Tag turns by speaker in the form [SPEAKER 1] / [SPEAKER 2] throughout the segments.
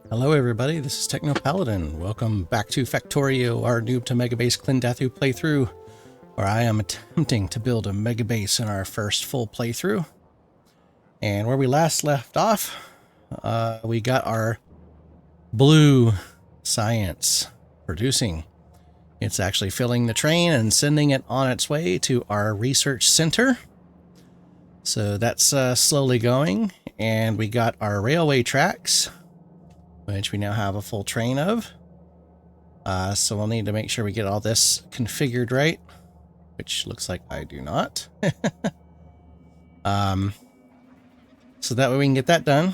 [SPEAKER 1] Hello everybody, this is Techno Paladin. Welcome back to Factorio, our Noob to Megabase Klendathu playthrough, where I am attempting to build a Megabase in our first full playthrough. And where we last left off, we got our blue science producing. It's actually filling the train and sending it on its way to our research center. So that's slowly going, and we got our railway tracks, which we now have a full train of. So we'll need to make sure we get all this configured right, which looks like I do not. So that way we can get that done.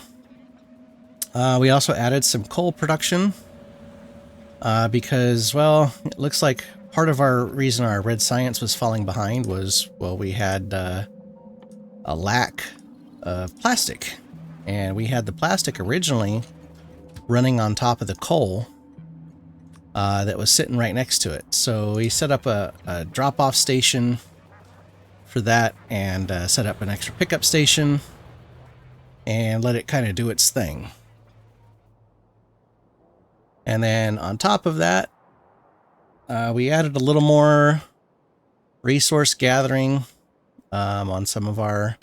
[SPEAKER 1] We also added some coal production because, well, it looks like part of our reason our red science was falling behind was, well, we had a lack of plastic. And we had the plastic originally running on top of the coal that was sitting right next to it. So we set up a drop-off station for that and set up an extra pickup station and let it kind of do its thing. And then on top of that, we added a little more resource gathering on some of our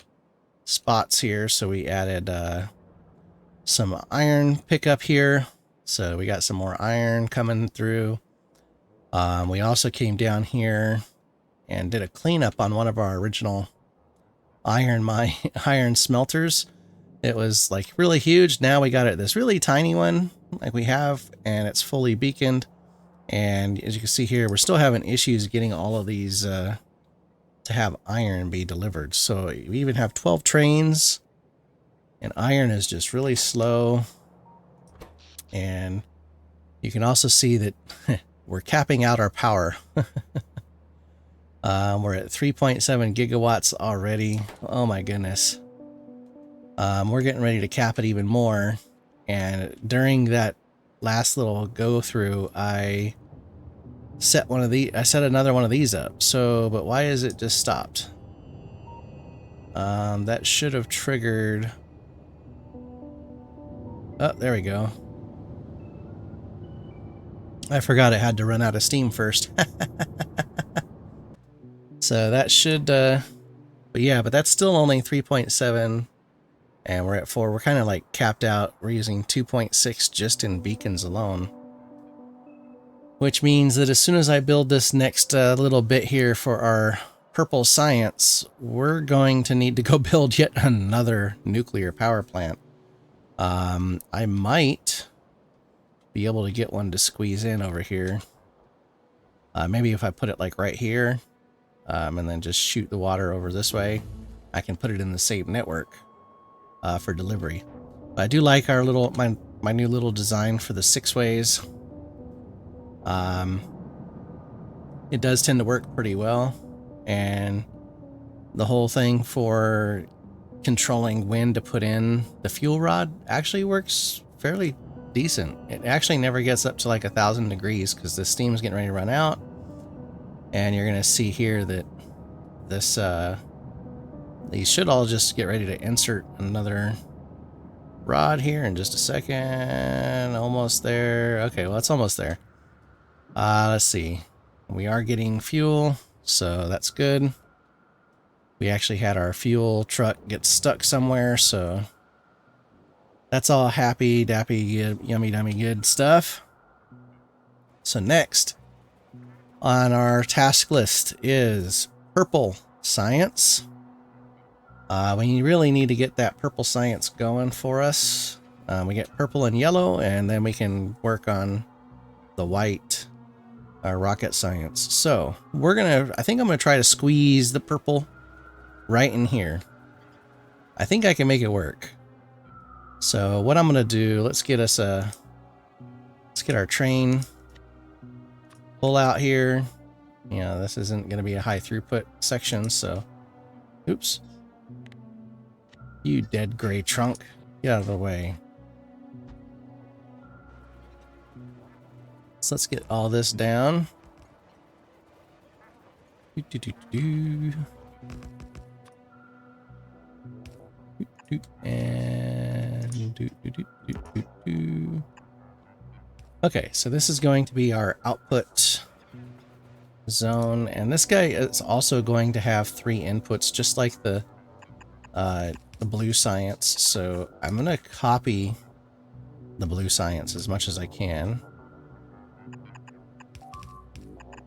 [SPEAKER 1] spots here. So we added some iron pickup here. So we got some more iron coming through. We also came down here and did a cleanup on one of our original iron smelters. It was like really huge. Now we got it this really tiny one like we have, and it's fully beaconed. And as you can see here, we're still having issues getting all of these to have iron be delivered. So we even have 12 trains, and iron is just really slow. And you can also see that we're capping out our power. We're at 3.7 gigawatts already. Oh my goodness. We're getting ready to cap it even more. And during that last little go through, I set another one of these up. So, but why is it just stopped? That should have triggered. Oh, there we go. I forgot it had to run out of steam first. So that should, but yeah, but that's still only 3.7, and we're at 4. We're kind of like capped out. We're using 2.6 just in beacons alone. Which means that as soon as I build this next little bit here for our purple science, we're going to need to go build yet another nuclear power plant. I might be able to get one to squeeze in over here. Maybe if I put it like right here, and then just shoot the water over this way, I can put it in the same network for delivery. But I do like our little my new little design for the 6 ways. It does tend to work pretty well, and the whole thing for controlling when to put in the fuel rod actually works fairly decent. It actually never gets up to like 1,000 degrees because the steam's getting ready to run out. And you're gonna see here that this these should all just get ready to insert another rod here in just a second. Almost there. Okay, well, it's almost there. Let's see. We are getting fuel, so that's good. We actually had our fuel truck get stuck somewhere, so that's all happy, dappy, good, yummy, dummy, good stuff. So next on our task list is purple science. We really need to get that purple science going for us. We get purple and yellow, and then we can work on the white rocket science. So I think I'm gonna try to squeeze the purple right in here. I think I can make it work. So what I'm gonna do, let's get our train pull out here. You know, this isn't gonna be a high throughput section, so oops. You dead gray trunk, get out of the way. So let's get all this down. And Okay, so this is going to be our output zone, and this guy is also going to have 3 inputs, just like the blue science. So I'm gonna copy the blue science as much as I can,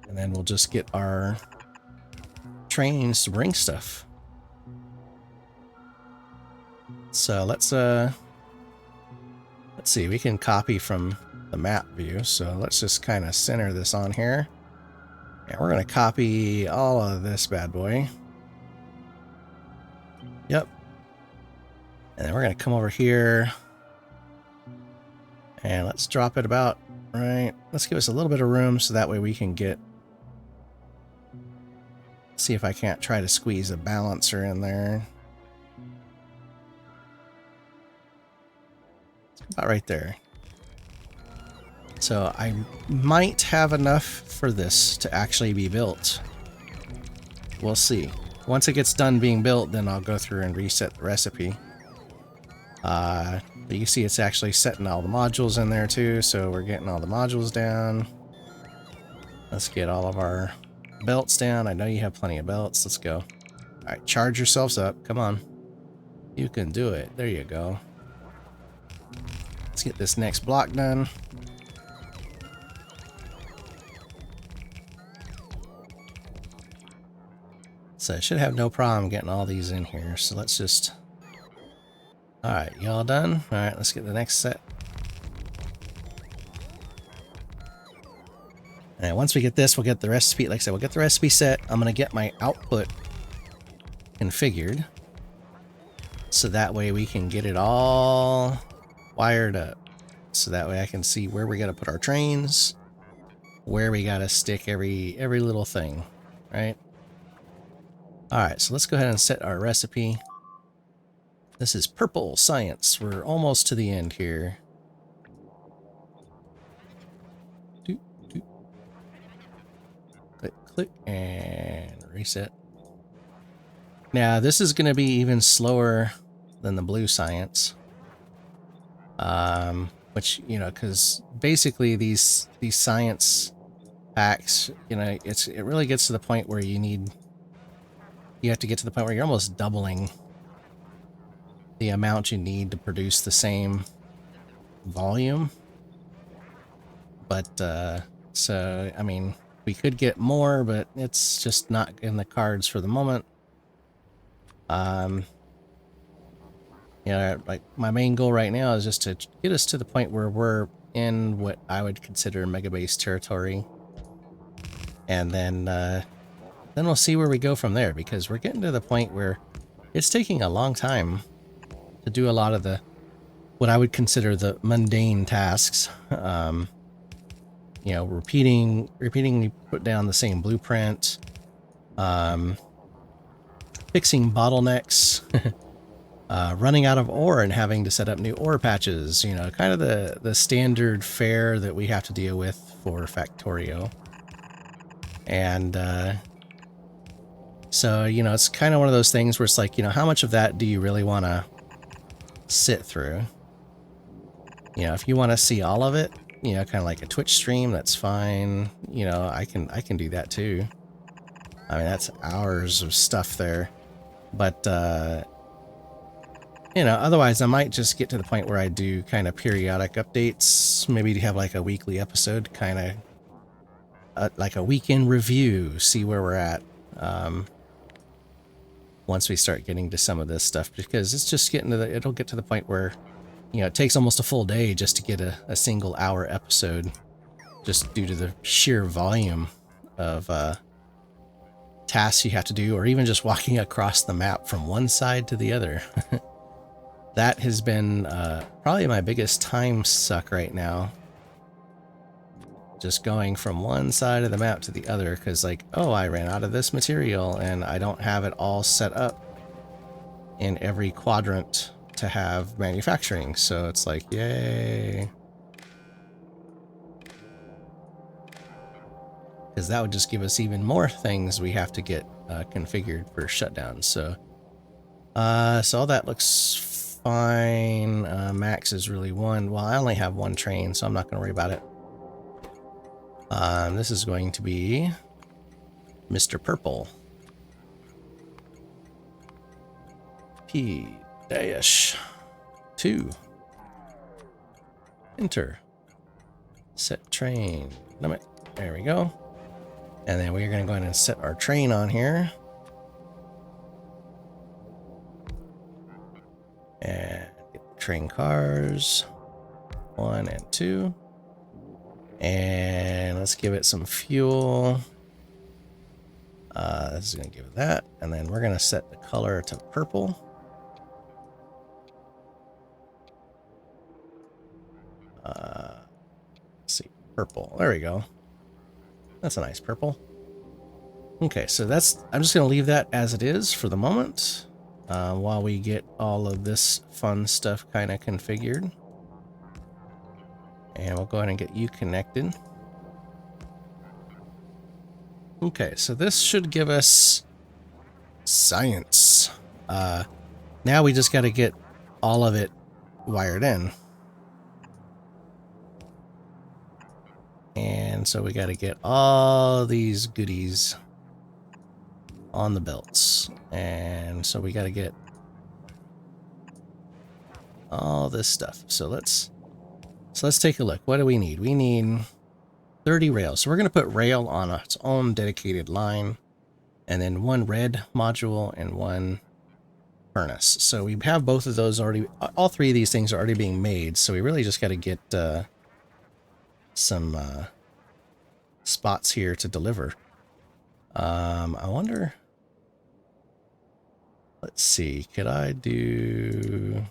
[SPEAKER 1] and then we'll just get our trains to bring stuff. So let's see, we can copy from the map view, so let's just kind of center this on here, and we're gonna copy all of this bad boy. Yep. And then we're gonna come over here and let's drop it about right. Let's give us a little bit of room so that way we can get, see if I can't try to squeeze a balancer in there. About right there. So I might have enough for this to actually be built. We'll see. Once it gets done being built, then I'll go through and reset the recipe. But you can see it's actually setting all the modules in there too, so we're getting all the modules down. Let's get all of our belts down. I know you have plenty of belts. Let's go. Alright, charge yourselves up. Come on. You can do it. There you go. Let's get this next block done. So I should have no problem getting all these in here. So let's just... Alright, y'all done? Alright, let's get the next set. And once we get this, we'll get the recipe. Like I said, we'll get the recipe set. I'm going to get my output configured. So that way we can get it all wired up. So that way I can see where we got to put our trains, where we got to stick every little thing, right? Alright, so let's go ahead and set our recipe. This is purple science. We're almost to the end here. Click, click, and reset. Now, this is going to be even slower than the blue science. Which, you know, because basically these science packs, you know, it really gets to the point where you have to get to the point where you're almost doubling the amount you need to produce the same volume. But, so, I mean, we could get more, but it's just not in the cards for the moment. You know, like, my main goal right now is just to get us to the point where we're in what I would consider Megabase territory. And then we'll see where we go from there, because we're getting to the point where it's taking a long time to do a lot of the, what I would consider the mundane tasks. You know, repeatedly put down the same blueprint, fixing bottlenecks, running out of ore and having to set up new ore patches, you know, kind of the standard fare that we have to deal with for Factorio. And so, you know, it's kind of one of those things where it's like, you know, how much of that do you really want to sit through? You know, if you want to see all of it, you know, kind of like a Twitch stream, that's fine. You know, I can do that too. I mean, that's hours of stuff there. But, you know, otherwise I might just get to the point where I do kind of periodic updates, maybe to have like a weekly episode, kind of like a weekend review, see where we're at. Once we start getting to some of this stuff, because it's just getting to the, it'll get to the point where, you know, it takes almost a full day just to get a single hour episode, just due to the sheer volume of tasks you have to do, or even just walking across the map from one side to the other. That has been probably my biggest time suck right now. Just going from one side of the map to the other, because like, oh, I ran out of this material and I don't have it all set up in every quadrant to have manufacturing. So it's like, yay. Because that would just give us even more things we have to get configured for shutdown. So, so all that looks fine. Max is really one. Well, I only have one train, so I'm not going to worry about it. This is going to be Mr. Purple. P-2. Enter. Set train limit. There we go. And then we're going to go ahead and set our train on here. And get the train cars. 1 and 2. And let's give it some fuel. This is going to give it that. And then we're going to set the color to purple. Let's see. Purple. There we go. That's a nice purple. Okay, so I'm just going to leave that as it is for the moment. While we get all of this fun stuff kind of configured. And we'll go ahead and get you connected. Okay, so this should give us science. Now we just got to get all of it wired in. And so we got to get all these goodies on the belts. And so we got to get all this stuff. So let's take a look. What do we need? We need 30 rails. So we're going to put rail on its own dedicated line, and then 1 red module and 1 furnace. So we have both of those already. All 3 of these things are already being made. So we really just got to get some spots here to deliver. I wonder. Let's see. Could I do?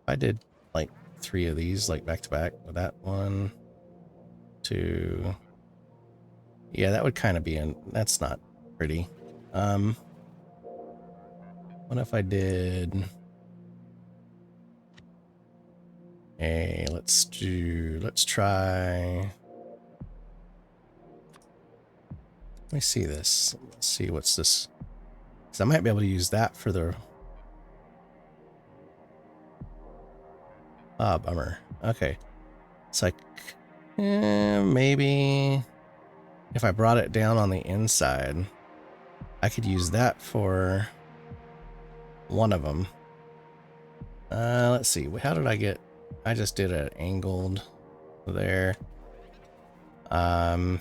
[SPEAKER 1] I did like 3 of these, like back to back. With that 1, 2. Yeah, that would kind of be that's not pretty. What if I did? Hey, let's try. Let me see this. Let's see what's this. Because I might be able to use that for the. Ah, bummer. Okay. It's like, maybe if I brought it down on the inside, I could use that for one of them. Let's see. How did I get? I just did an angled there. Might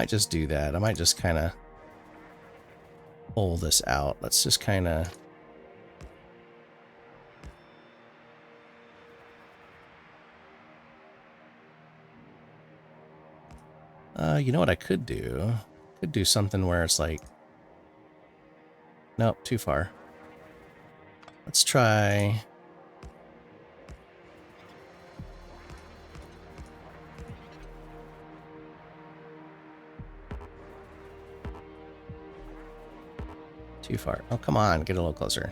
[SPEAKER 1] just do that. I might just kind of pull this out. Let's just kind of. You know what I could do? Could do something where it's like. Nope, too far. Let's try. Too far. Oh, come on. Get a little closer.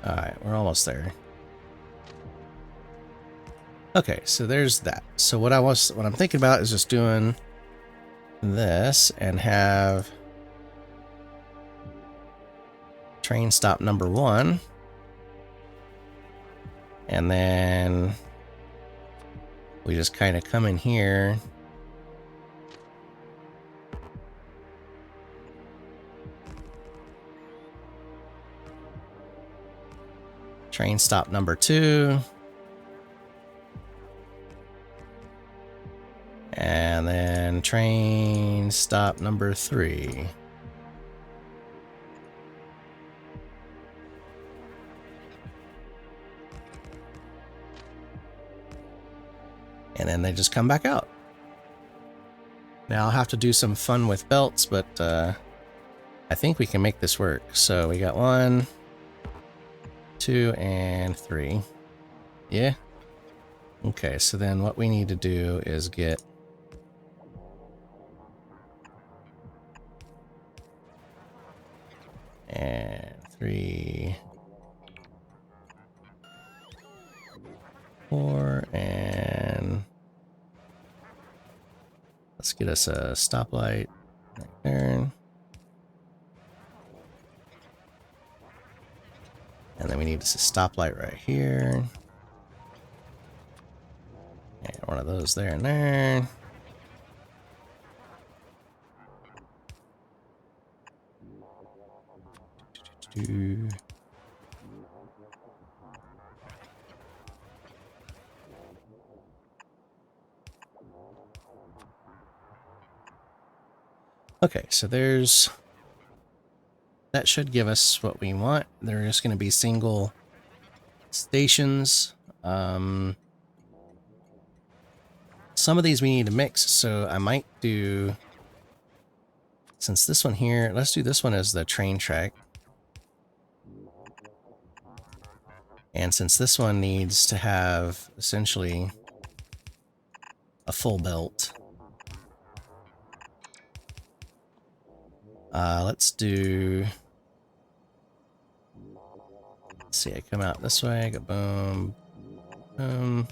[SPEAKER 1] Alright, we're almost there. Okay, so there's that. So what I'm thinking about is just doing this and have train stop number 1. And then we just kind of come in here. Train stop number 2. And then train stop number 3. And then they just come back out. Now I'll have to do some fun with belts, but I think we can make this work. So we got 1, 2, and 3. Yeah. Okay, so then what we need to do is get and 3, 4, and let's get us a stoplight right there. then we need a stoplight right here. And one of those there and there. Okay, so there's... That should give us what we want. They're just going to be single stations. Some of these we need to mix, so I might do... Since this one here, let's do this one as the train track. And since this one needs to have essentially a full belt, let's do... Let's see, I come out this way, I go boom, boom.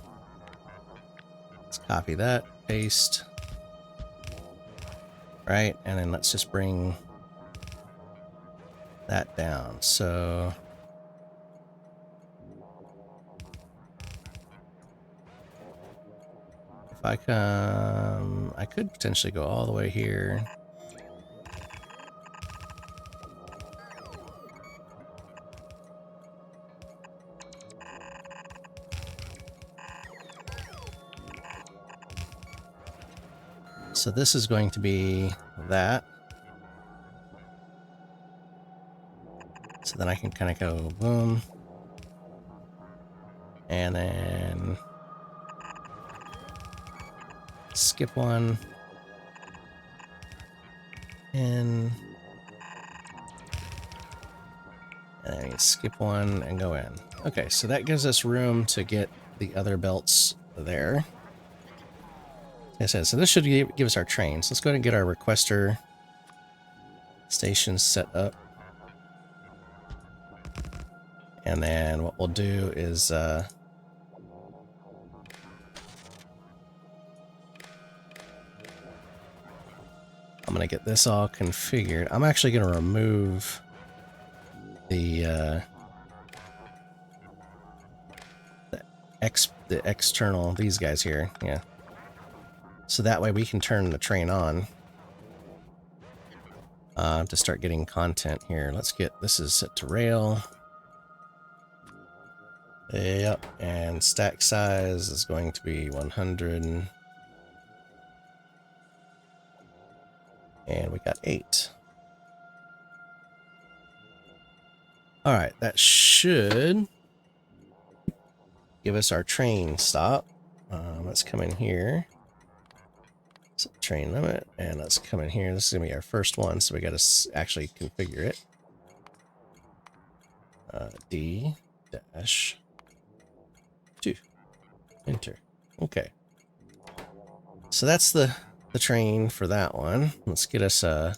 [SPEAKER 1] Let's copy that, paste. Right, and then let's just bring that down. So if I come, I could potentially go all the way here. So this is going to be that. So then I can kind of go boom. And then skip one. And then skip one and go in. Okay, so that gives us room to get the other belts there. Like I said, so this should give us our trains. Let's go ahead and get our requester stations set up. And then what we'll do is I'm going to get this all configured. I'm actually going to remove the external, these guys here. Yeah. So that way we can turn the train on to start getting content here. Let's get, this is set to rail. Yep, and stack size is going to be 100. And we got 8. Alright, that should give us our train stop. Let's come in here. Set train limit, and let's come in here. This is going to be our first one, so we got to actually configure it. D-2. Enter. Okay. So that's the train for that one. Let's get us a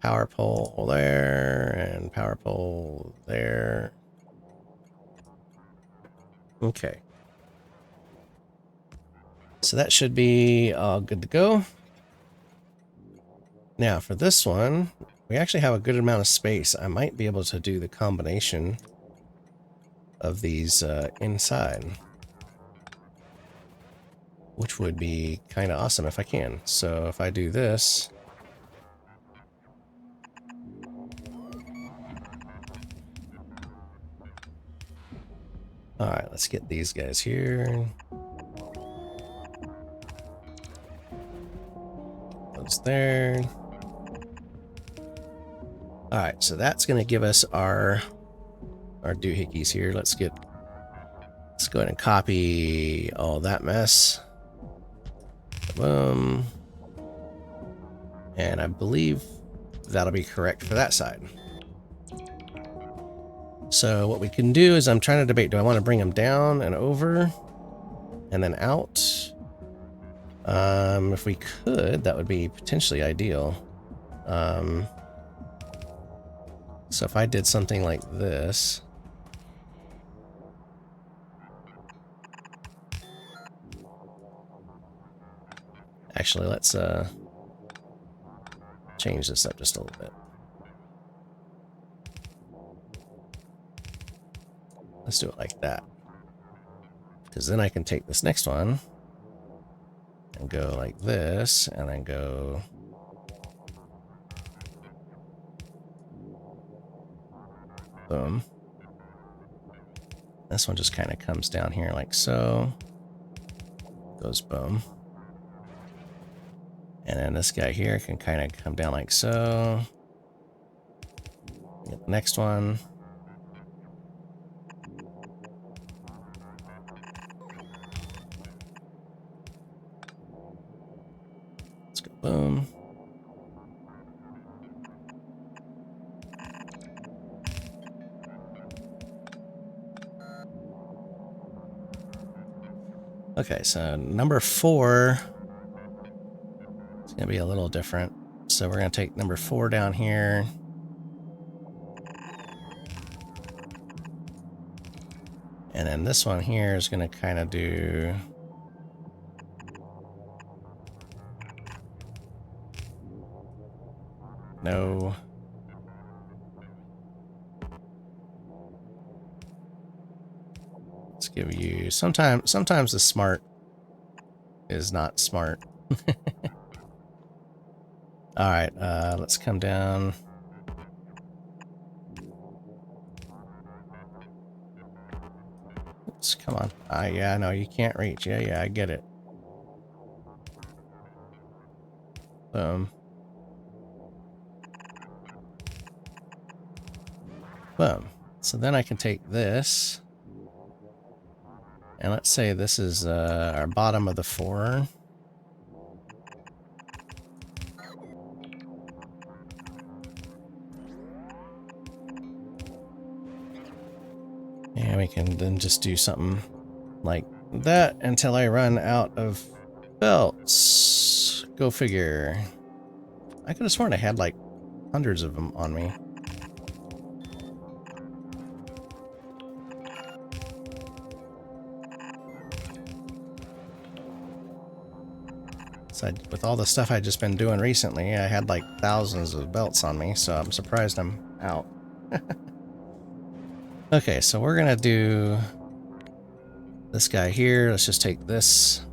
[SPEAKER 1] power pole there and power pole there. Okay. So that should be all good to go. Now for this one, we actually have a good amount of space. I might be able to do the combination of these inside, which would be kind of awesome if I can. So if I do this, all right, let's get these guys here. Those there. All right, so that's going to give us our doohickeys here. Let's go ahead and copy all that mess. Boom. And I believe that'll be correct for that side. So what we can do is I'm trying to debate, do I want to bring them down and over and then out? If we could, that would be potentially ideal. So if I did something like this. Actually, let's change this up just a little bit. Let's do it like that. Because then I can take this next one and go like this, and then go boom. This one just kind of comes down here like so. Goes boom. And then this guy here can kind of come down like so. Get the next one. Let's go boom. Okay, so number 4 is going to be a little different. So we're going to take number 4 down here. And then this one here is going to kind of do... No. Let's give you... Sometimes the smart is not smart. Alright, let's come down. Oops, come on. Yeah, no, you can't reach. Yeah, I get it. Boom. Boom. So then I can take this. And let's say this is our bottom of the 4. And we can then just do something like that until I run out of belts. Go figure. I could have sworn I had like hundreds of them on me. So with all the stuff I've just been doing recently, I had like thousands of belts on me, so I'm surprised I'm out. Okay, so we're gonna do this guy here. Let's just take this.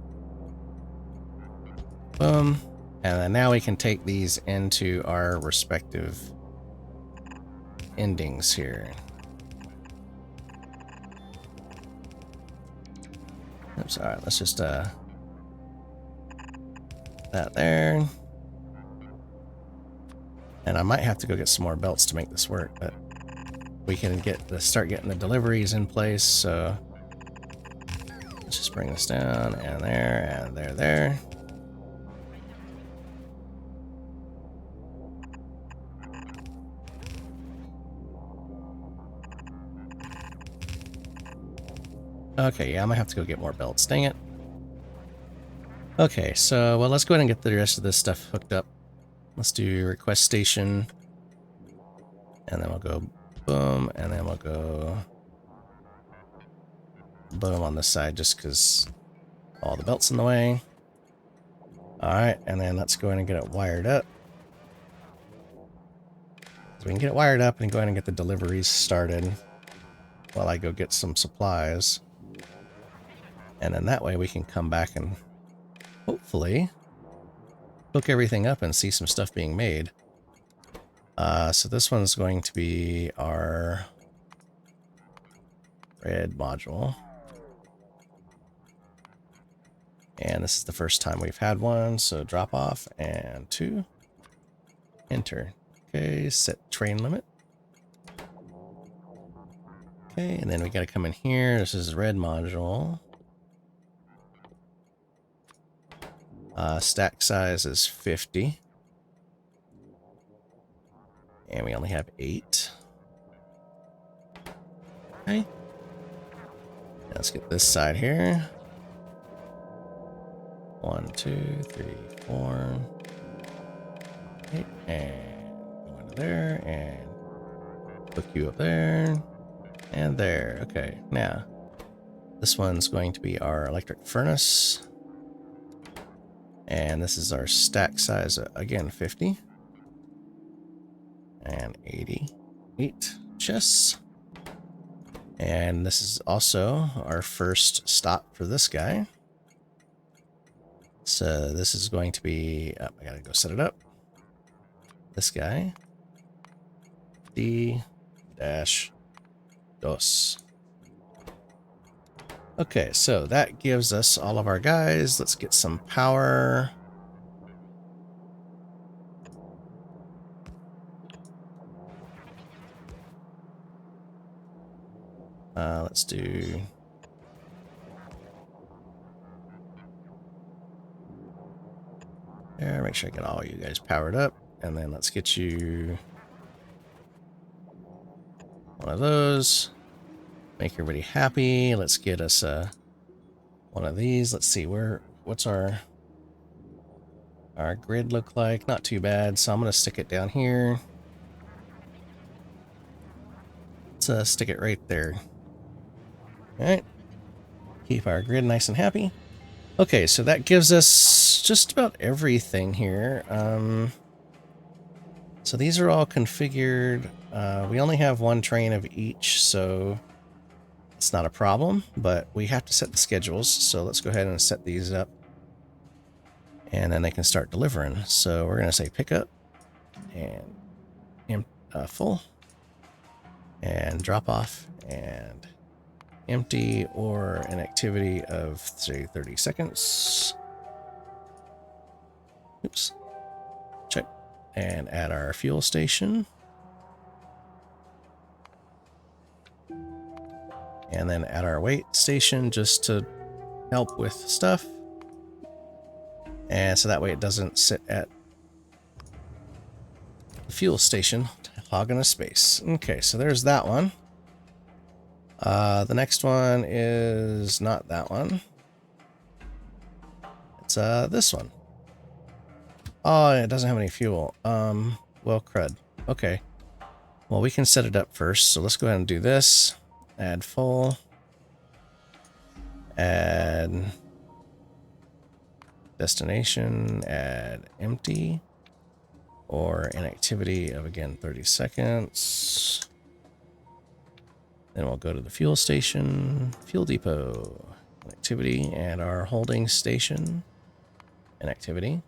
[SPEAKER 1] Boom. And then now we can take these into our respective endings here. Oops, alright, let's just that there. And I might have to go get some more belts to make this work, but we can start getting the deliveries in place, so let's just bring this down, and there. Okay, yeah, I might have to go get more belts, dang it. Okay, so, well, let's go ahead and get the rest of this stuff hooked up. Let's do request station, and then we'll go boom, and then we'll go boom on this side just because all the belts in the way. Alright, and then let's go ahead and get it wired up. So we can get it wired up and go ahead and get the deliveries started while I go get some supplies. And then that way we can come back and hopefully hook everything up and see some stuff being made. So this one's going to be our red module. And this is the first time we've had one, so drop off and 2. Enter. Okay, set train limit. Okay, and then we gotta come in here. This is red module. Stack size is 50. And we only have 8. Okay. Let's get this side here. 1, 2, 3, 4. Okay, and go into there, and hook you up there, and there. Okay, now this one's going to be our electric furnace. And this is our stack size, again, 50. And 88 chests. And this is also our first stop for this guy. So this is going to be, I gotta go set it up. This guy, D-dos. Okay, so that gives us all of our guys. Let's get some power. Let's do... There, make sure I get all you guys powered up. And then let's get you one of those. Make everybody happy. Let's get us one of these. Let's see, what's our grid look like? Not too bad. So I'm going to stick it down here. Let's stick it right there. All right. Keep our grid nice and happy. Okay, so that gives us just about everything here. So these are all configured. We only have one train of each, so it's not a problem, but we have to set the schedules. So let's go ahead and set these up. And then they can start delivering. So we're going to say pickup and full and drop off and empty, or an activity of, say, 30 seconds. Oops. Check. And add our fuel station. And then add our weight station just to help with stuff. And so that way it doesn't sit at the fuel station hogging a space. Okay, so there's that one. The next one is not that one. It's this one. Oh, it doesn't have any fuel. Well, crud. Okay. Well, we can set it up first. So let's go ahead and do this. Add full. Add destination. Add empty. Or an activity of, again, 30 seconds. Then we'll go to the fuel station, fuel depot, an activity, and our holding station, an activity.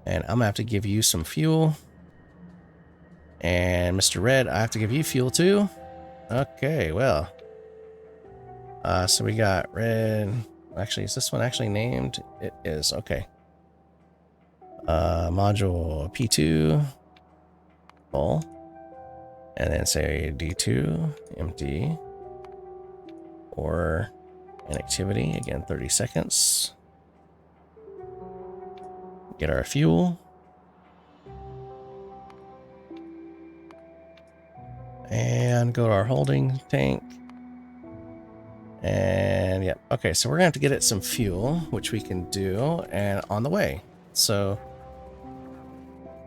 [SPEAKER 1] And I'm gonna have to give you some fuel. And Mr. Red, I have to give you fuel too. Okay, well. So we got red. Actually, is this one actually named? It is, okay. Module P2, full. And then say D2, empty, or an activity, again, 30 seconds. Get our fuel. And go to our holding tank. And yeah, okay, so we're gonna have to get it some fuel, which we can do, and on the way. So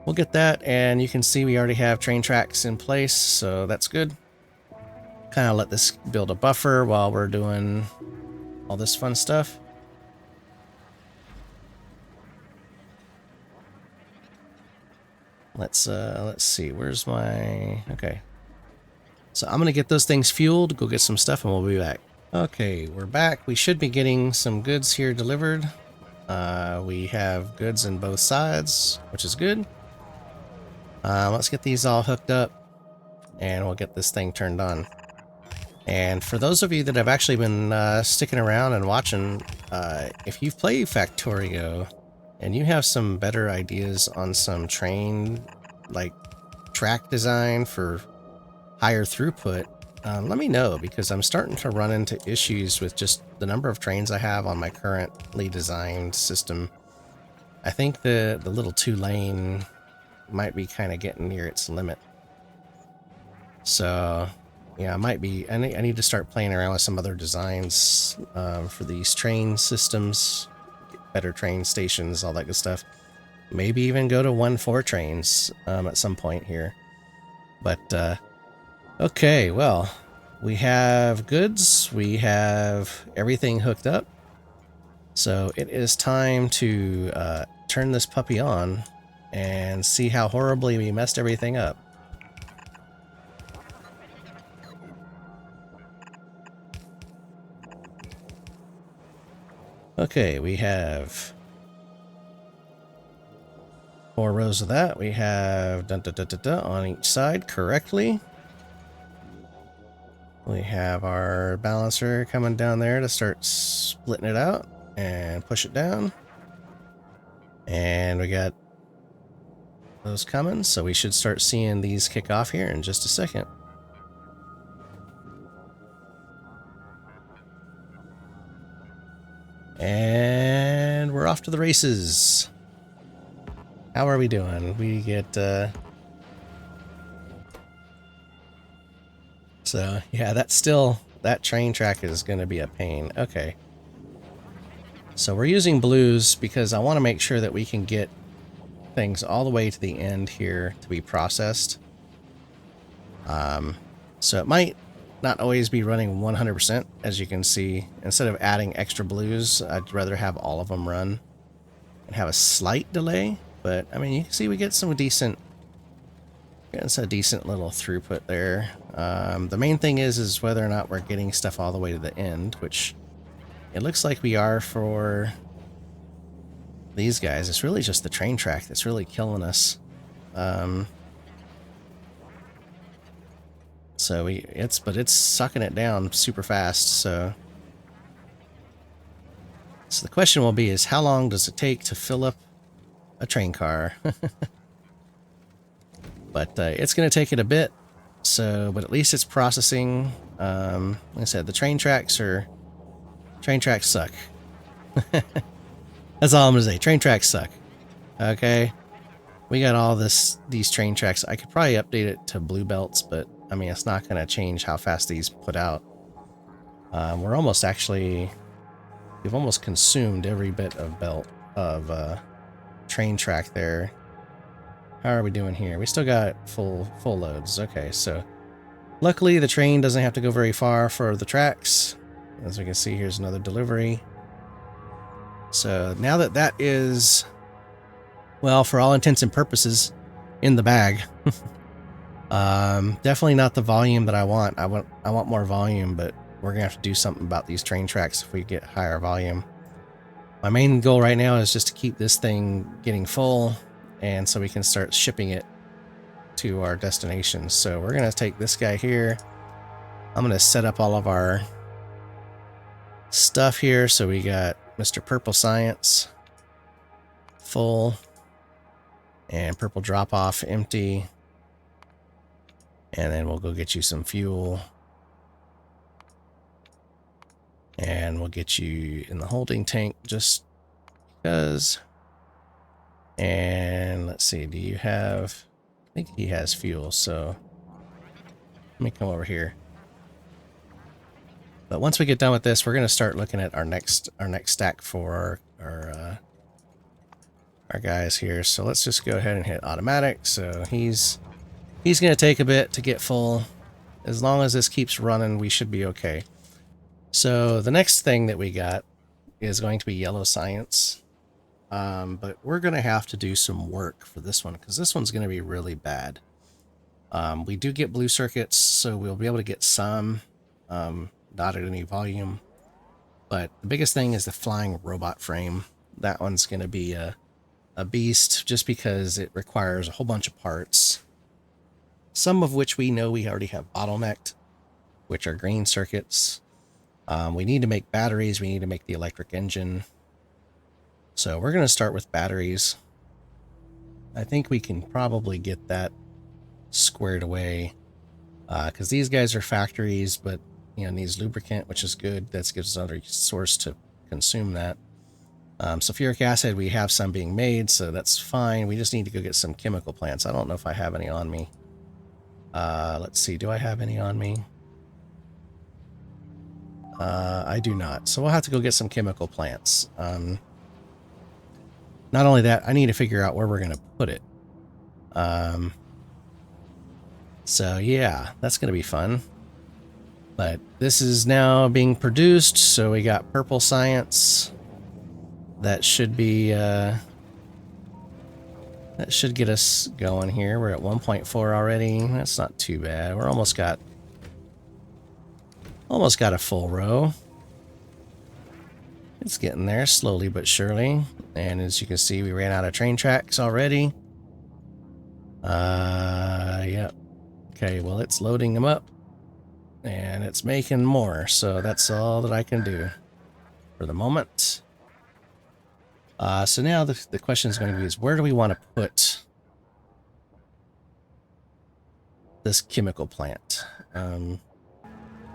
[SPEAKER 1] we'll get that, and you can see we already have train tracks in place, so that's good. Kind of let this build a buffer while we're doing all this fun stuff. Let's see, where's my... Okay. So I'm gonna get those things fueled, go get some stuff, and we'll be back. Okay, we're back. We should be getting some goods here delivered. We have goods in both sides, which is good. Let's get these all hooked up, and we'll get this thing turned on. And for those of you that have actually been sticking around and watching, if you've played Factorio and you have some better ideas on some train, like track design for higher throughput, let me know, because I'm starting to run into issues with just the number of trains I have on my currently designed system. I think the little 2-lane might be kind of getting near its limit. So yeah, I need to start playing around with some other designs for these train systems, get better train stations, all that good stuff. Maybe even go to 1-4 trains at some point here. But okay, well, we have goods, we have everything hooked up, so it is time to turn this puppy on and see how horribly we messed everything up. Okay, we have 4 rows of that. We have on each side correctly. We have our balancer coming down there to start splitting it out and push it down. And we got those coming, so we should start seeing these kick off here in just a second. And we're off to the races. How are we doing? We get so yeah, that train track is going to be a pain. Okay. So we're using blues because I want to make sure that we can get things all the way to the end here to be processed. So it might not always be running 100%. As you can see, instead of adding extra blues, I'd rather have all of them run and have a slight delay. But I mean, you can see we get some decent, it's a decent little throughput there. The main thing is whether or not we're getting stuff all the way to the end, which it looks like we are for these guys. It's really just the train track that's really killing us. So it's sucking it down super fast. So the question will be is how long does it take to fill up a train car? But it's going to take it a bit. So, but at least it's processing. Like I said, the train tracks suck. That's all I'm going to say. Train tracks suck. Okay. We got all these train tracks. I could probably update it to blue belts, but I mean, it's not going to change how fast these put out. We're almost we've almost consumed every bit of belt of train track there. How are we doing here? We still got full loads. Okay, so luckily the train doesn't have to go very far for the tracks. As we can see, here's another delivery. So now that is, well, for all intents and purposes, in the bag. Definitely not the volume that I want. I want more volume, but we're gonna have to do something about these train tracks if we get higher volume. My main goal right now is just to keep this thing getting full, and so we can start shipping it to our destinations. So we're gonna take this guy here. I'm gonna set up all of our stuff here. So we got Mr. Purple Science full, and Purple Drop Off empty. And then we'll go get you some fuel. And we'll get you in the holding tank just because. And let's see, do you have, I think he has fuel, so let me come over here. But once we get done with this, we're going to start looking at our next stack for our guys here. So let's just go ahead and hit automatic. So he's going to take a bit to get full. As long as this keeps running, we should be okay. So the next thing that we got is going to be yellow science. But we're going to have to do some work for this one because this one's going to be really bad. We do get blue circuits, so we'll be able to get some, not at any volume. But the biggest thing is the flying robot frame. That one's going to be a beast just because it requires a whole bunch of parts. Some of which we know we already have bottlenecked, which are green circuits. We need to make batteries. We need to make the electric engine. So we're going to start with batteries. I think we can probably get that squared away because these guys are factories, but you know, needs lubricant, which is good. That gives us another source to consume that. Sulfuric acid, we have some being made, so that's fine. We just need to go get some chemical plants. I don't know if I have any on me. Let's see, do I have any on me? I do not. So we'll have to go get some chemical plants. Not only that, I need to figure out where we're going to put it. So yeah, that's going to be fun. But this is now being produced, so we got purple science. That should be, that should get us going here. We're at 1.4 already. That's not too bad. We're almost got a full row. It's getting there slowly but surely. And as you can see, we ran out of train tracks already. Yep. Okay, well, it's loading them up. And it's making more, so that's all that I can do for the moment. So now the question is going to be is where do we want to put this chemical plant?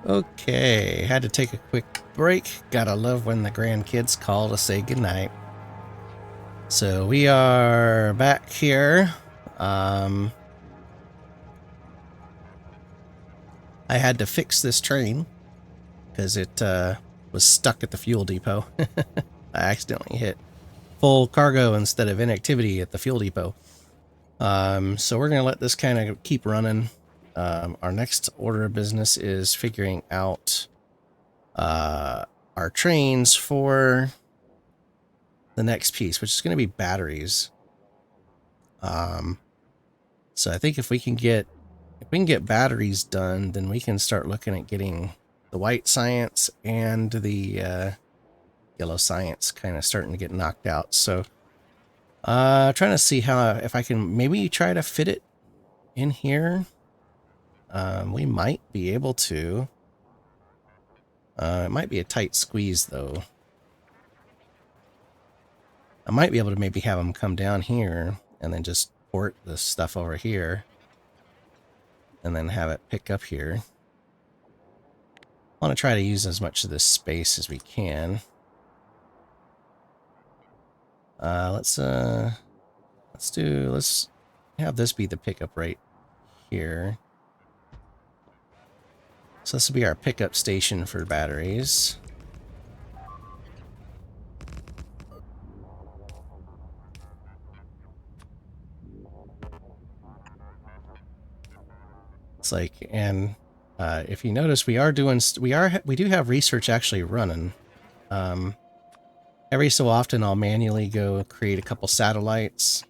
[SPEAKER 1] Okay, had to take a quick break. Gotta love when the grandkids call to say goodnight. So we are back here. I had to fix this train because it was stuck at the fuel depot. I accidentally hit full cargo instead of inactivity at the fuel depot. So we're going to let this kind of keep running. Our next order of business is figuring out our trains for the next piece, which is going to be batteries. So I think if we can get batteries done, then we can start looking at getting the white science and the yellow science kind of starting to get knocked out. So trying to see how if I can maybe try to fit it in here. We might be able to. It might be a tight squeeze though. I might be able to maybe have them come down here and then just port the stuff over here and then have it pick up here. I want to try to use as much of this space as we can. Let's have this be the pickup right here. So this will be our pickup station for batteries. It's like, and if you notice, we do have research actually running. Every so often, I'll manually go create a couple satellites,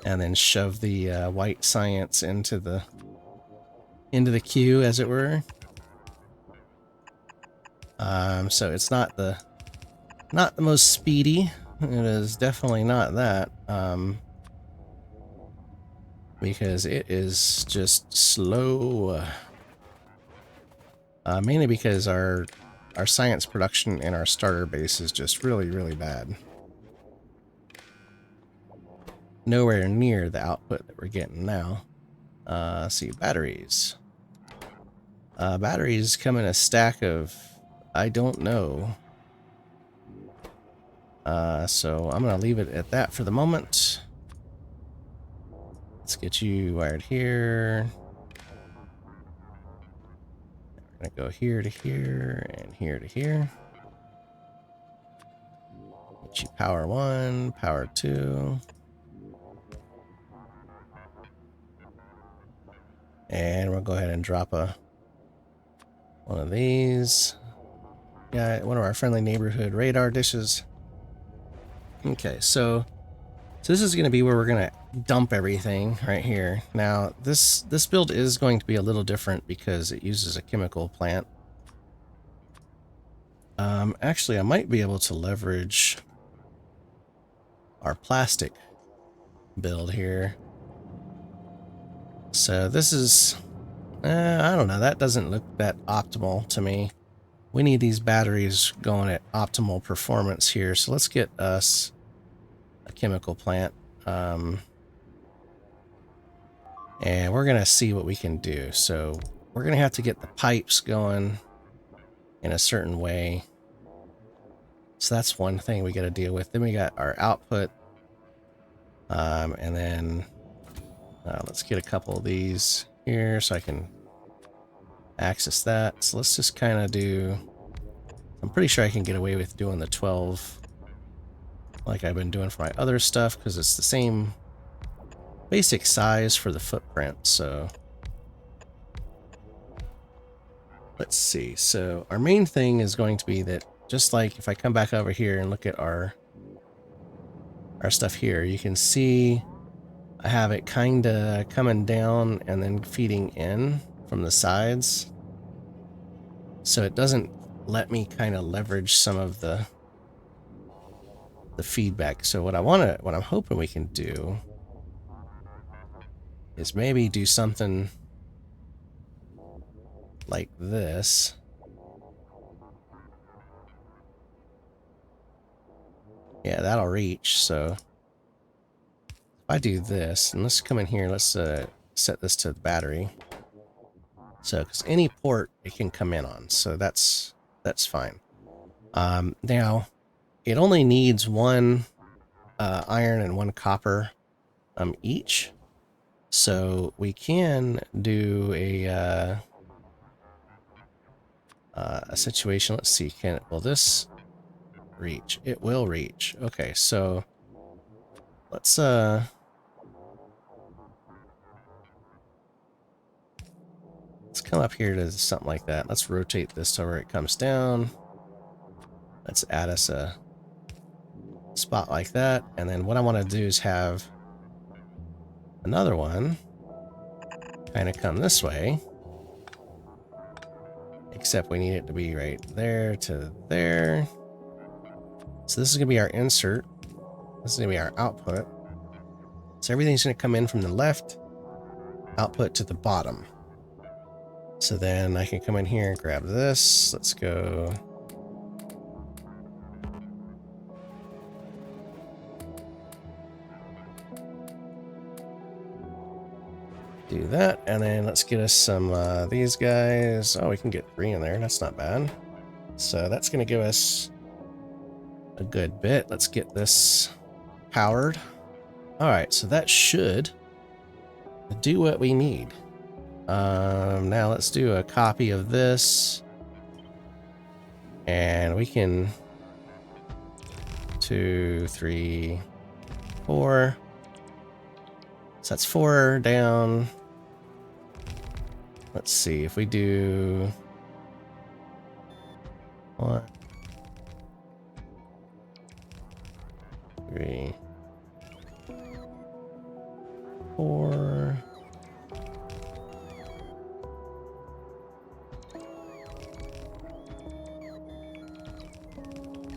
[SPEAKER 1] and then shove the white science into the queue, as it were. So it's not the most speedy. It is definitely not that. Because it is just slow. Mainly because our science production in our starter base is just really, really bad. Nowhere near the output that we're getting now. Let's see, batteries. Batteries come in a stack of, I don't know. So I'm going to leave it at that for the moment. Let's get you wired here. We're going to go here to here and here to here. Get you power 1, power 2. And we'll go ahead and drop one of these. Yeah, one of our friendly neighborhood radar dishes. Okay, so this is going to be where we're going to dump everything right here. Now, this build is going to be a little different because it uses a chemical plant. Actually, I might be able to leverage our plastic build here. So this is, I don't know, that doesn't look that optimal to me. We need these batteries going at optimal performance here. So let's get us a chemical plant. And we're going to see what we can do. So we're going to have to get the pipes going in a certain way. So that's one thing we got to deal with. Then we got our output. And then let's get a couple of these here so I can access that. So let's just kind of do, I'm pretty sure I can get away with doing the 12 like I've been doing for my other stuff because it's the same basic size for the footprint. So let's see. So our main thing is going to be that just like if I come back over here and look at our stuff here, you can see I have it kind of coming down and then feeding in from the sides. So it doesn't let me kind of leverage some of the the feedback. So what I'm hoping we can do is maybe do something like this. Yeah, that'll reach. So if I do this, and let's come in here, let's set this to the battery. So, because any port it can come in on, so that's fine. Now, it only needs one iron and one copper each, so we can do a situation. Let's see, will this reach? It will reach. Okay, so let's come up here to something like that. Let's rotate this to where it comes down. Let's add us a spot like that. And then what I want to do is have another one kind of come this way. Except we need it to be right there to there. So this is going to be our insert. This is going to be our output. So everything's going to come in from the left, output to the bottom. So then I can come in here and grab this. Let's go. Do that, and then let's get us some these guys. Oh, we can get 3 in there. That's not bad. So that's going to give us a good bit. Let's get this powered. All right, so that should do what we need. Now let's do a copy of this, and we can 2, 3, 4. So that's 4 down. Let's see if we do 1, 3, 4.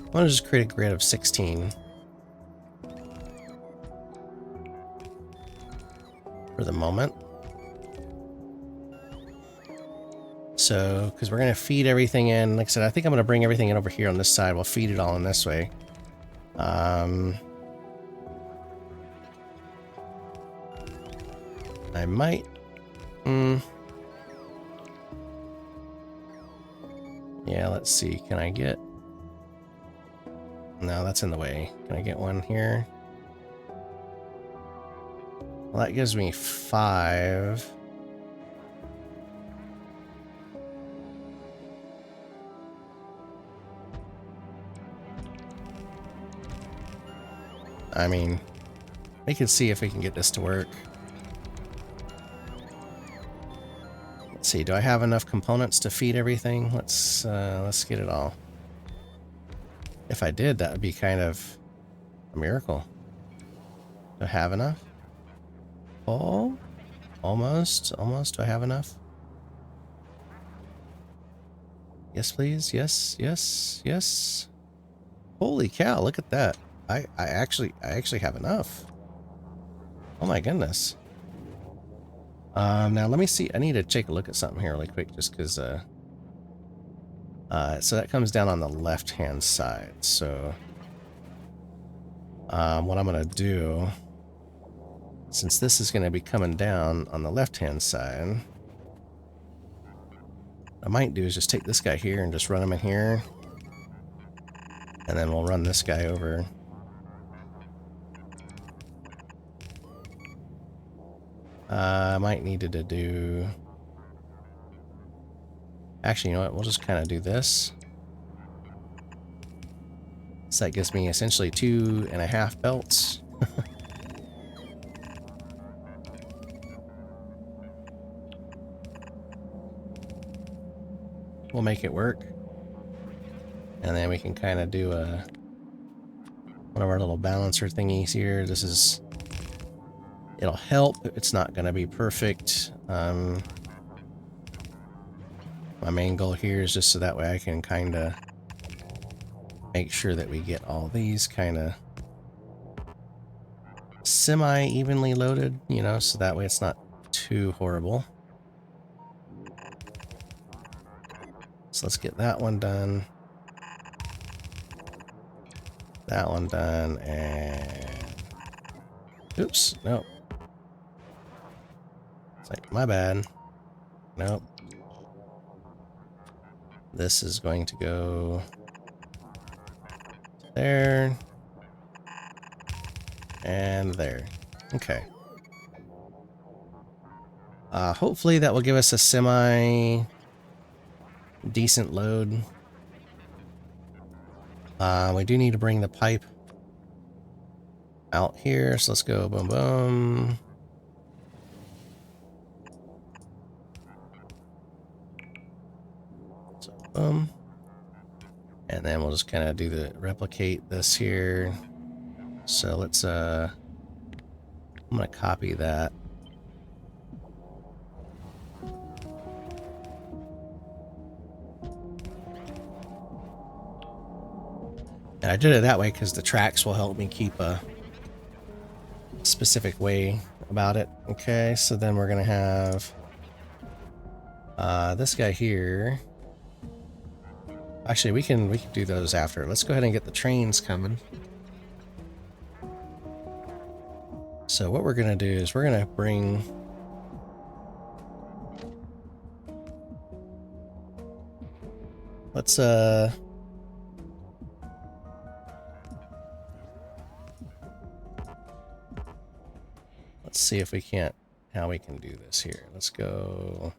[SPEAKER 1] I want to just create a grid of 16 for the moment. So, because we're going to feed everything in. Like I said, I think I'm going to bring everything in over here on this side. We'll feed it all in this way. I might... Yeah, let's see. Can I get... No, that's in the way. Can I get one here? Well, that gives me 5. I mean, we can see if we can get this to work. Let's see, do I have enough components to feed everything? Let's get it all. If I did, that would be kind of a miracle. Do I have enough? Oh, almost. Do I have enough? Yes, please. Yes. Holy cow, look at that. I actually have enough. Oh my goodness. Now let me see. I need to take a look at something here really quick, just because so that comes down on the left hand side. So what I'm gonna do, since this is gonna be coming down on the left hand side, what I might do is just take this guy here and just run him in here, and then we'll run this guy over. I might need to do... Actually, you know what? We'll just kind of do this. So that gives me essentially 2.5 belts. We'll make it work. And then we can kind of do one of our little balancer thingies here. This is... It'll help. It's not going to be perfect. My main goal here is just so that way I can kind of make sure that we get all these kind of semi-evenly loaded, you know, so that way it's not too horrible. So let's get that one done. That one done, and... Oops, nope. It's like, my bad. Nope. This is going to go there. And there. Okay. Hopefully that will give us a semi-decent load. We do need to bring the pipe out here, so let's go boom boom. So boom. And then we'll just kind of do the replicate this here. So let's I'm gonna copy that. And I did it that way because the tracks will help me keep a specific way about it. Okay, so then we're gonna have this guy here. Actually, we can do those after. Let's go ahead and get the trains coming. So what we're gonna do is we're gonna bring let's see if we can't how we can do this here. Let's go.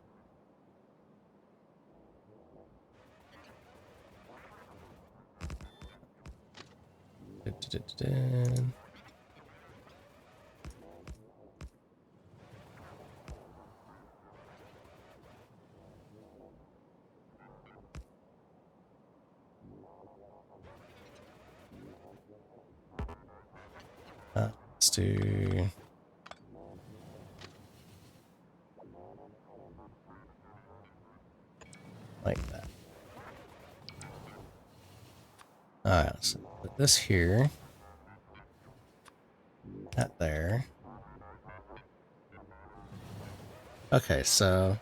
[SPEAKER 1] Let's do like that. Alright, so put this here. That there. Okay, so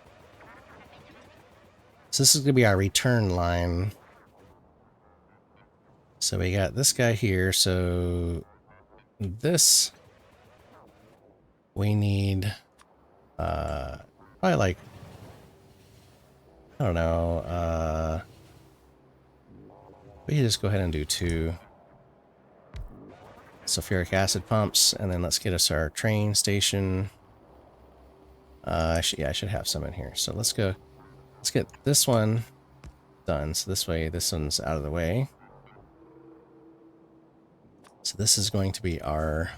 [SPEAKER 1] this is going to be our return line. So we got this guy here, so this we need probably like I don't know, we can just go ahead and do 2 sulfuric acid pumps, and then let's get us our train station. I should have some in here. So let's get this one done. So this way, this one's out of the way. So this is going to be our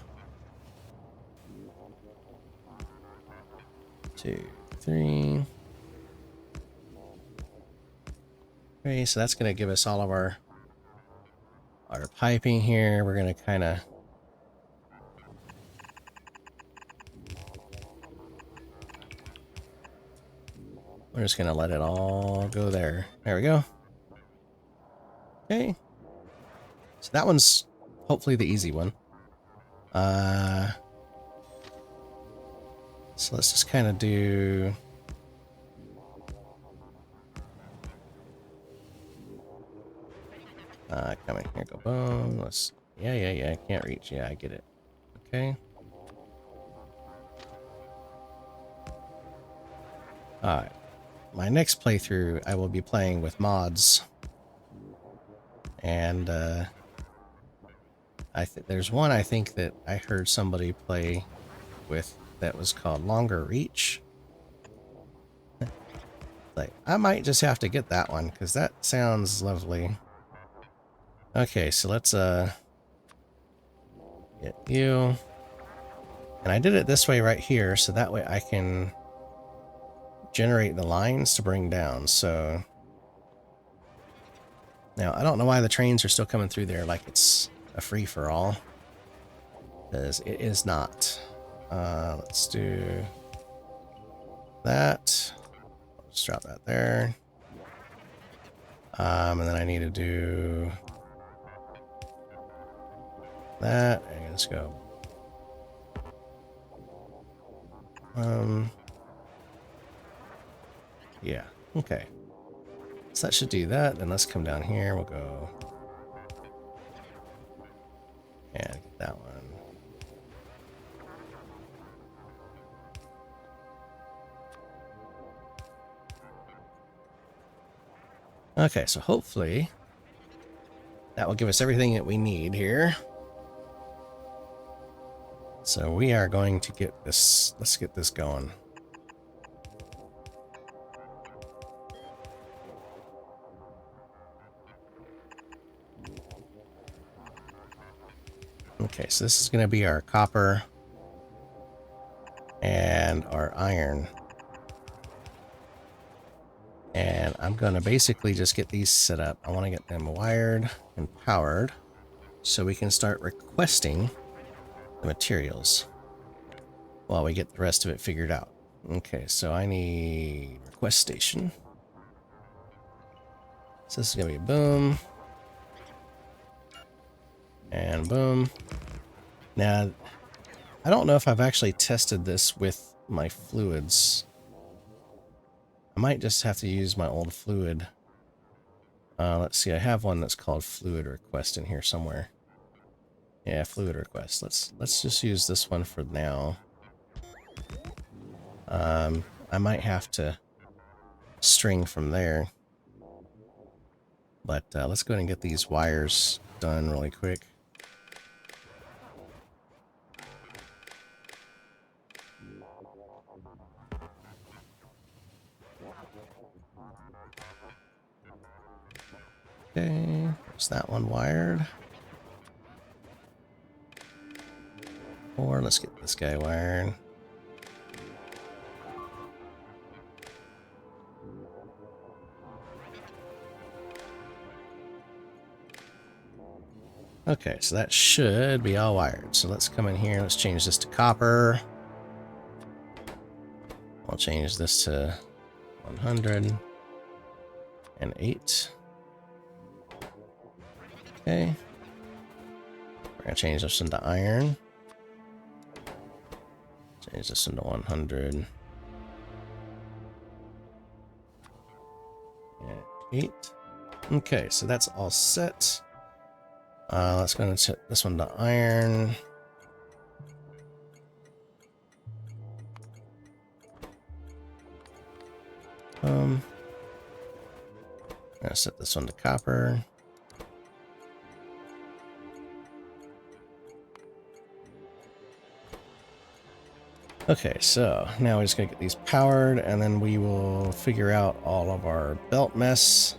[SPEAKER 1] 2, 3. Okay, so that's going to give us all of our piping here. We're going to kind of we're just going to let it all go there. There we go. Okay. So that one's hopefully the easy one. So let's just kind of do come in here, go boom. Let's yeah, I can't reach. Yeah, I get it. Okay. Alright. My next playthrough I will be playing with mods. And there's one I think that I heard somebody play with that was called Longer Reach. Like, I might just have to get that one because that sounds lovely. Okay, so let's get you. And I did it this way right here, so that way I can generate the lines to bring down. So now I don't know why the trains are still coming through there like it's a free-for-all, because it is not. Let's do that. Just drop that there. And then I need to do that. And let's go Yeah, okay. So that should do that. Then let's come down here. We'll go and get that one. Okay, so hopefully that will give us everything that we need here. So we are going to get this, let's get this going. Okay, so this is going to be our copper and our iron. And I'm going to basically just get these set up. I want to get them wired and powered so we can start requesting the materials while we get the rest of it figured out. Okay, so I need request station. So this is going to be boom. And boom. Now, I don't know if I've actually tested this with my fluids. I might just have to use my old fluid. Let's see, I have one that's called fluid request in here somewhere. Yeah, fluid request. Let's just use this one for now. I might have to string from there. But let's go ahead and get these wires done really quick. Okay, there's that one wired. Or let's get this guy wired. Okay, so that should be all wired. So let's come in here. Let's change this to copper. I'll change this to 108. Okay. We're going to change this into iron. Change this into 108. Okay, so that's all set. Let's go and set this one to iron. I'm gonna set this one to copper. Okay, so now we're just gonna get these powered, and then we will figure out all of our belt mess.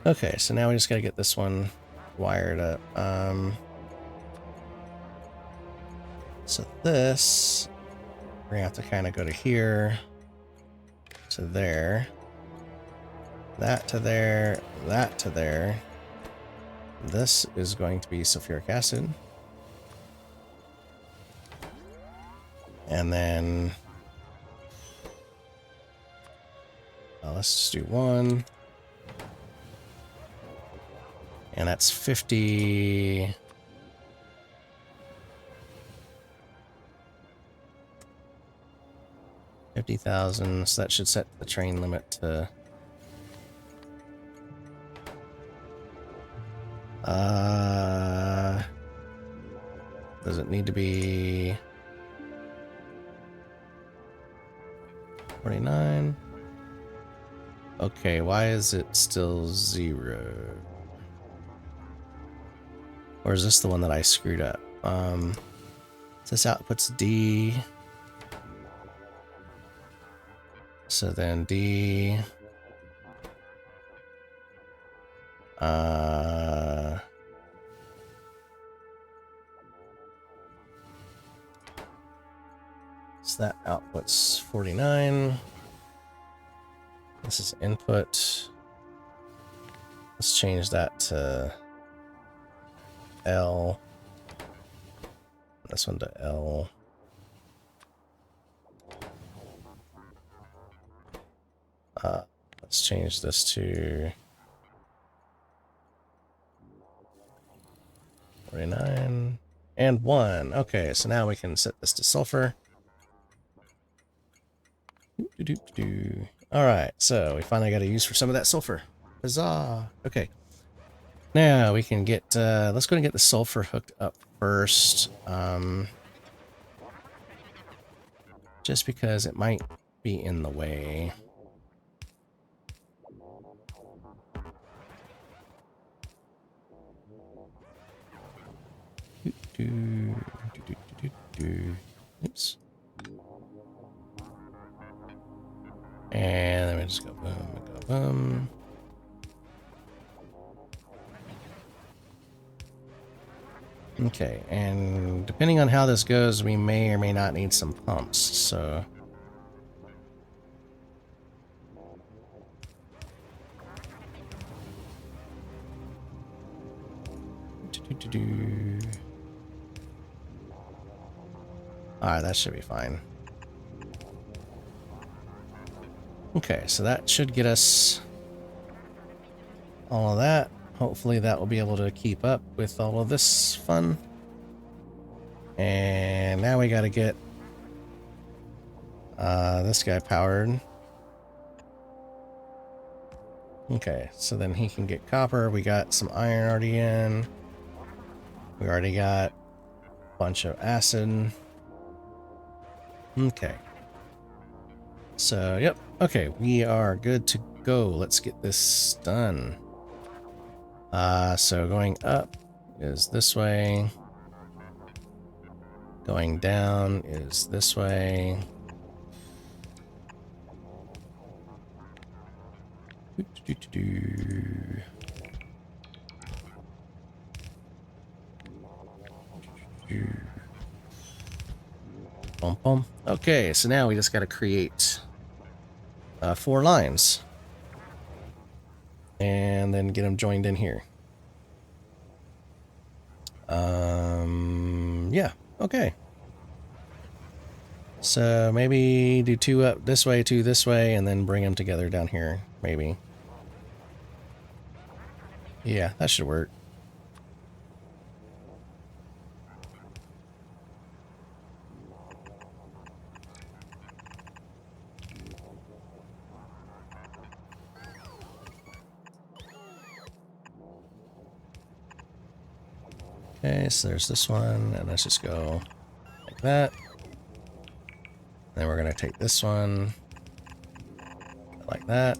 [SPEAKER 1] Okay, so now we just gotta get this one wired up. So this, we're gonna have to kind of go to here, to there, that to there, that to there. This is going to be sulfuric acid. And then, let's just do one. And that's 50. 50,000, so that should set the train limit to... does it need to be... 49? Okay, why is it still 0? Or is this the one that I screwed up? This outputs D. So then D. So that outputs 49. This is input. Let's change that to L. This one to L. Let's let's change this to 49 and 1. Okay, so now we can set this to sulfur. Alright, so we finally got a use for some of that sulfur. Huzzah! Okay. Now we can get, let's go and get the sulfur hooked up first. Just because it might be in the way. Oops. And then we just go boom, go boom. Okay, and depending on how this goes, we may or may not need some pumps, so... Alright, that should be fine. Okay, so that should get us all of that. Hopefully that will be able to keep up with all of this fun. And now we gotta get this guy powered. Okay, so then he can get copper. We got some iron already in. We already got a bunch of acid. Okay. So, yep. Okay, we are good to go. Let's get this done. So going up is this way. Going down is this way. Boom, boom. Okay, so now we just got to create 4 lines. And then get them joined in here. Yeah, okay. So maybe do 2 up this way, 2 this way, and then bring them together down here, maybe. Yeah, that should work. Okay, so there's this one, and let's just go like that. Then we're going to take this one like that.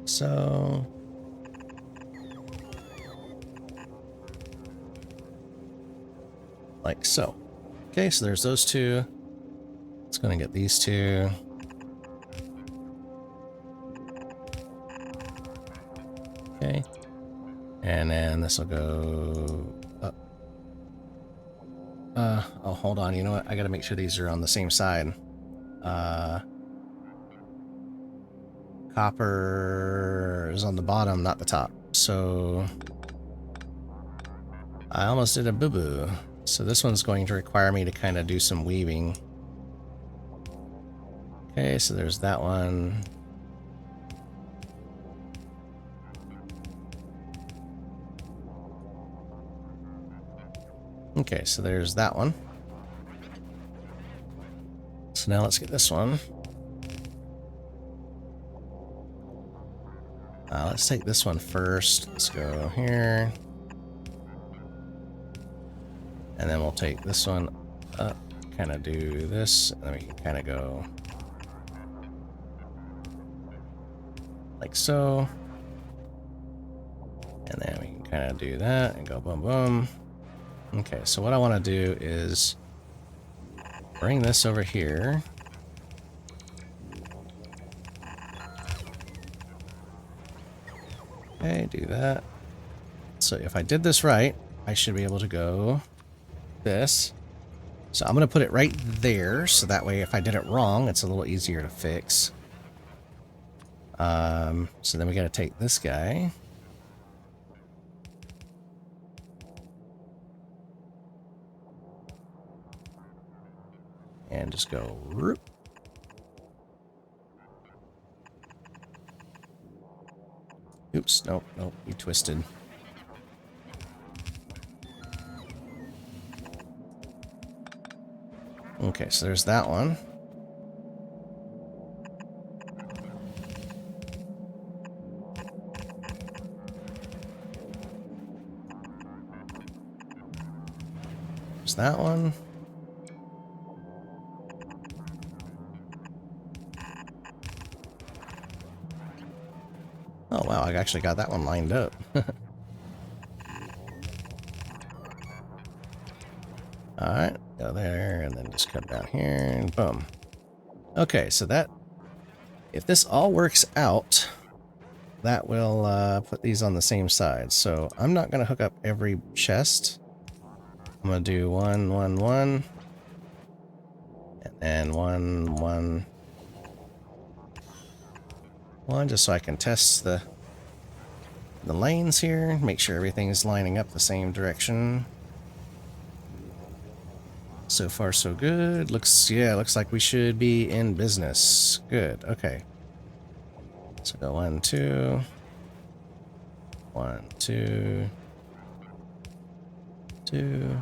[SPEAKER 1] So like so. Okay, so there's those 2. It's going to get these 2. Okay. And then this will go up. Oh, hold on. You know what? I got to make sure these are on the same side. Copper is on the bottom, not the top. So I almost did a boo-boo. So this one's going to require me to kind of do some weaving. Okay, so there's that one. Okay, so there's that one. So now let's get this one. Let's take this one first. Let's go here. And then we'll take this one up, kind of do this, and then we can kind of go like so. And then we can kind of do that and go boom, boom. Okay, so what I want to do is bring this over here. Okay, do that. So if I did this right, I should be able to go this. So I'm going to put it right there, so that way if I did it wrong, it's a little easier to fix. So then we got to take this guy. And just go whoop. Oops, nope, nope, you twisted. Okay, so there's that one. There's that one. Oh wow, I actually got that one lined up. Alright, go there, and then just come down here, and boom. Okay, so that, if this all works out, that will put these on the same side. So I'm not going to hook up every chest. I'm going to do 1, 1, 1, and then 1, 1, 1, just so I can test the lanes here, make sure everything is lining up the same direction. So far, so good. Looks like we should be in business. Good, okay. So go 1, 2, 1, 2, 2,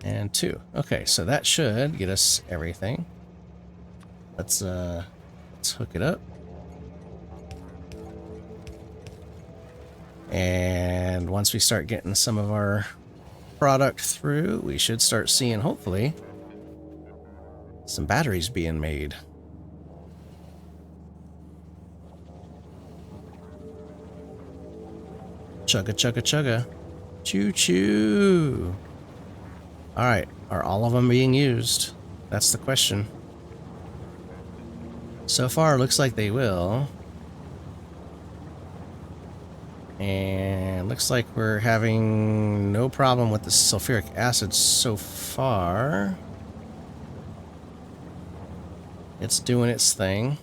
[SPEAKER 1] and 2. Okay, so that should get us everything. Let's hook it up. And once we start getting some of our product through, we should start seeing, hopefully, some batteries being made. Chugga, chugga, chugga. Choo choo. Alright, are all of them being used? That's the question. So far, looks like they will. And looks like we're having no problem with the sulfuric acid so far. It's doing its thing.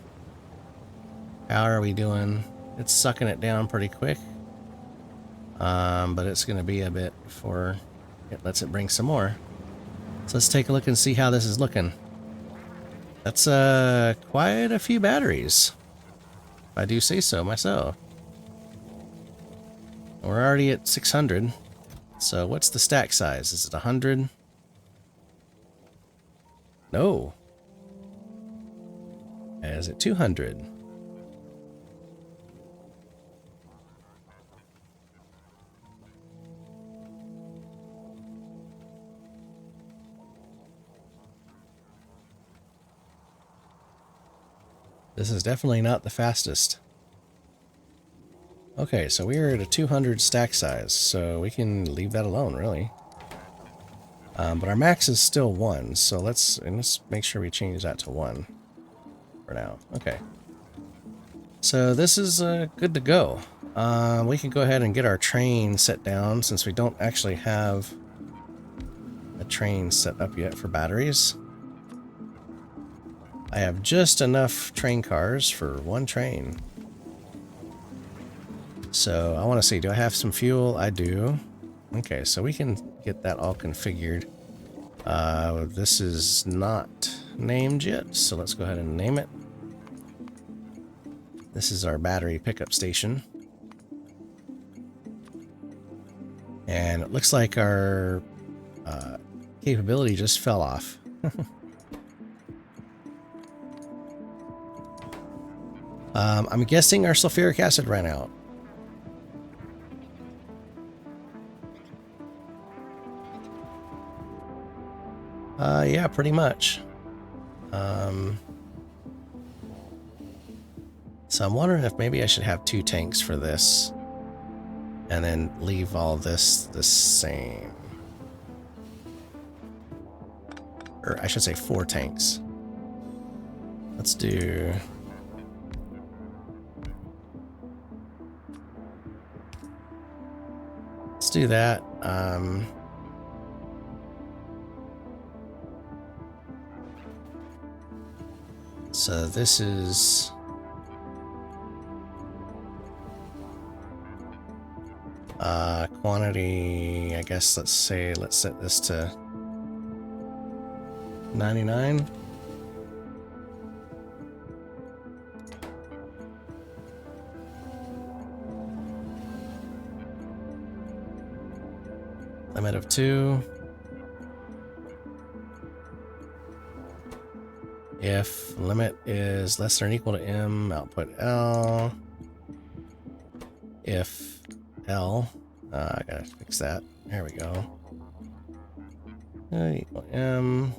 [SPEAKER 1] How are we doing? It's sucking it down pretty quick. But it's going to be a bit before it lets it bring some more. So let's take a look and see how this is looking. That's quite a few batteries, if I do say so myself. We're already at 600. So what's the stack size? Is it 100? No. Is it 200? This is definitely not the fastest. Okay, so we are at a 200 stack size, so we can leave that alone, really. But our max is still 1, so let's make sure we change that to 1 for now. Okay. So this is good to go. We can go ahead and get our train set down, since we don't actually have a train set up yet for batteries. I have just enough train cars for 1 train. So I want to see, do I have some fuel? I do. Okay, so we can get that all configured. This is not named yet, so let's go ahead and name it. This is our battery pickup station. And it looks like our capability just fell off. I'm guessing our sulfuric acid ran out. Yeah, pretty much. So I'm wondering if maybe I should have 2 tanks for this, and then leave all this the same. Or I should say 4 tanks. Let's do... Let's do that. So this is... quantity, I guess, let's set this to 99. Limit of 2. If limit is less than or equal to M, output L. If L, I gotta fix that. There we go. Equal M.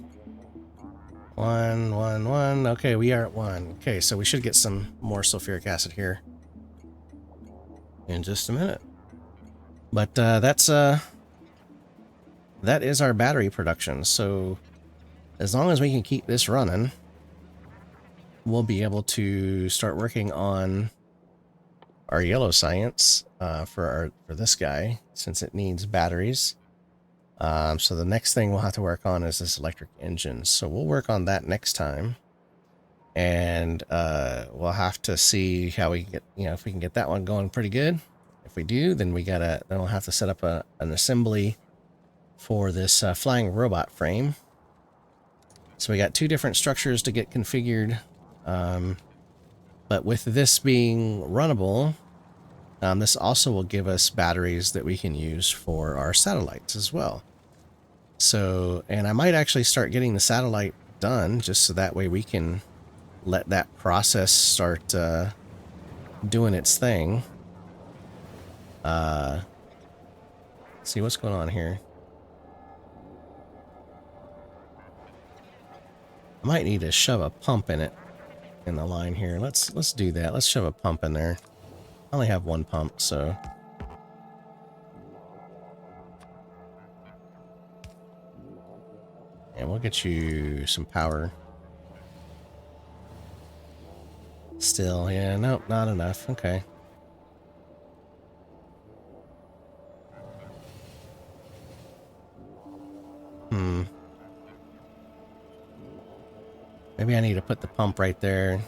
[SPEAKER 1] 1, 1, 1. Okay, we are at 1. Okay, so we should get some more sulfuric acid here in just a minute. But that is our battery production. So as long as we can keep this running, we'll be able to start working on our yellow science for this guy, since it needs batteries. So the next thing we'll have to work on is this electric engine. So we'll work on that next time, and we'll have to see how we get, if we can get that one going pretty good. If we do, then we'll have to set up an assembly for this flying robot frame. So we got 2 different structures to get configured. But with this being runnable, this also will give us batteries that we can use for our satellites as well. So, and I might actually start getting the satellite done just so that way we can let that process start doing its thing. See what's going on here. I might need to shove a pump in it, in the line here. Let's do that. Let's shove a pump in there. I only have 1 pump, so. And we'll get you some power. Still, yeah, nope, not enough. Okay. Maybe I need to put the pump right there.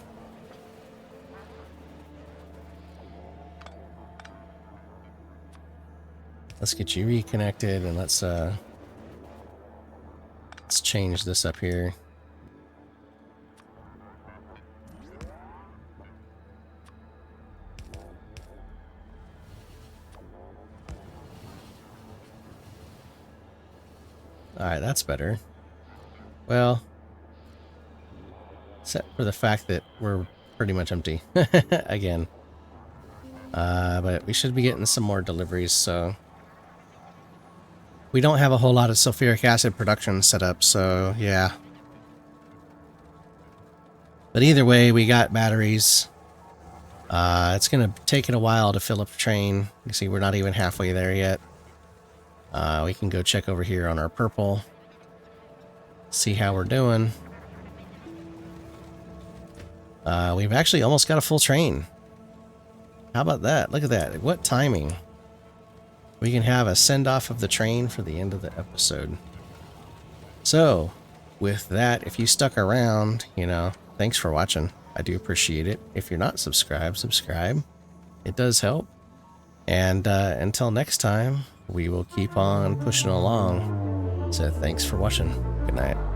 [SPEAKER 1] Let's get you reconnected, and let's change this up here. Alright, that's better. Well, except for the fact that we're pretty much empty again. But we should be getting some more deliveries, so we don't have a whole lot of sulfuric acid production set up, so yeah. But either way, we got batteries. It's gonna take it a while to fill up the train. You can see we're not even halfway there yet. We can go check over here on our purple, see how we're doing. We've actually almost got a full train. How about that? Look at that. What timing. We can have a send-off of the train for the end of the episode. So, with that, if you stuck around, thanks for watching. I do appreciate it. If you're not subscribed, subscribe. It does help. And until next time, we will keep on pushing along. So thanks for watching. Good night.